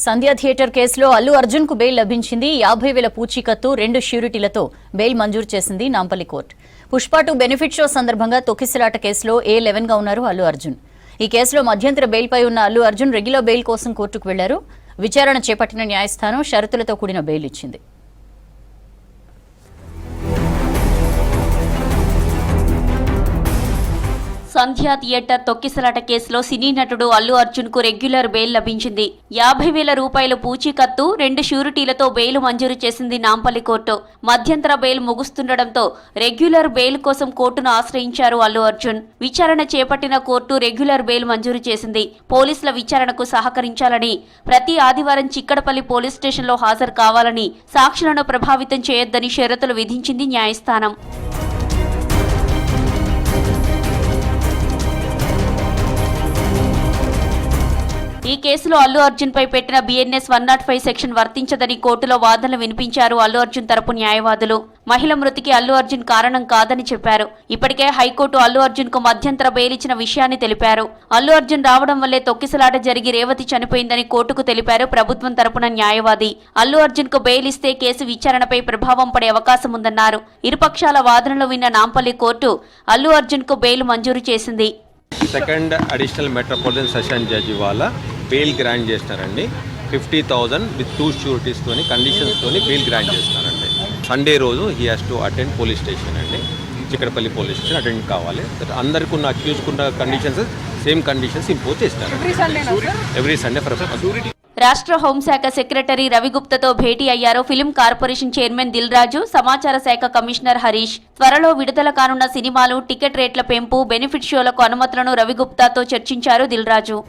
సంధ్య theatre కేసులో అల్లు అర్జున్ కు bail లభించింది. 50,000 పూచీకత్తు 2 ష్యూరిటీలతో బెయిల్ మంజూరు చేసింది Nampally court. Pushpa 2 benefit show సందర్భంగా తొక్కిసలాట కేసులో A11 గా ఉన్నారు అల్లు అర్జున్. ఈ కేసులో మధ్యంతర బెయిల్పై ఉన్న అల్లు అర్జున్ రెగ్యులర్ బెయిల్ కోసం కోర్టుకు వెళ్లారు. విచారణ చేపట్టిన న్యాయస్థానం షరతులతో కూడిన బెయిల్ ఇచ్చింది. సంధ్య థియేటర్ తొక్కిసలాట కేసులో సినీ నటుడు అల్లు అర్జున్ కు రెగ్యులర్ బెయిల్ లభించింది. 50,000 రూపాయల పూచీకత్తు 2 ష్యూరిటీలతో బెయిల్ మంజూరు చేసింది నాంపల్లి కోర్టు. మధ్యంతర బెయిల్ ముగుస్తుండటంతో రెగ్యులర్ బెయిల్ కోసం కోర్టును ఆశ్రయించారు అల్లు అర్జున్. విచారణ చేపట్టిన కోర్టు రెగ్యులర్ బెయిల్ మంజూరు చేసింది. పోలీసుల విచారణకు సహకరించాలని, ప్రతి ఆదివారం చిక్కడపల్లి పోలీస్ స్టేషన్లో హాజరు కావాలని, సాక్షులను ప్రభావితం చేయొద్దని షరతులు విధించింది న్యాయస్థానం. ఈ కేసులో అల్లు అర్జున్ పై పెట్టిన BNS 105 సెక్షన్ వర్తించదని కోర్టులో వాదనలు వినిపించారు అల్లు అర్జున్ తరపు న్యాయవాదులు. మహిళ మృతికి అల్లు అర్జున్ కారణం కాదని చెప్పారు. ఇప్పటికే హైకోర్టు అల్లు అర్జున్ కు మధ్యంతర బెయిల్ ఇచ్చిన విషయాన్ని తెలిపారు. అల్లు అర్జున్ రావడం వల్లే తొక్కిసలాట జరిగి రేవతి చనిపోయిందని కోర్టుకు తెలిపారు ప్రభుత్వం తరపున న్యాయవాది. అల్లు అర్జున్ కు బెయిల్ ఇస్తే కేసు విచారణపై ప్రభావం పడే అవకాశం ఉందన్నారు. ఇరుపక్షాల వాదనలు విన్న నాంపల్లి కోర్టు అల్లు అర్జున్ కు బెయిల్ మంజూరు చేసింది. Second additional metropolitan session judge వాళ్ళ బెయిల్ గ్రాంట్ చేస్తారండి. 50,000 విత్ 2 ష్యూరిటీస్తోని కండిషన్స్తోని బెయిల్ గ్రాంట్ చేస్తారండి. సండే రోజు he has to attend police station అండి, చిక్కడపల్లి పోలీస్ స్టేషన్ అటెండ్ కావాలి. అందరికీ ఉన్న అక్యూజ్కున్న కండిషన్స్ సేమ్ కండిషన్స్ ఇంపోజ్ చేస్తారు ఎవ్రీ సండే ఫర్ షూరిటీ. రాష్ట్ర హోంశాఖ సెక్రటరీ రవిగుప్తతో భేటీ అయ్యారు film corporation chairman Dil Raju, సమాచార శాఖ కమిషనర్ హరీష్. త్వరలో విడుదల కానున్న సినిమాలు, టికెట్ రేట్ల పెంపు, బెనిఫిట్ షోలకు అనుమతులను రవిగుప్తాతో చర్చించారు దిల్ రాజు.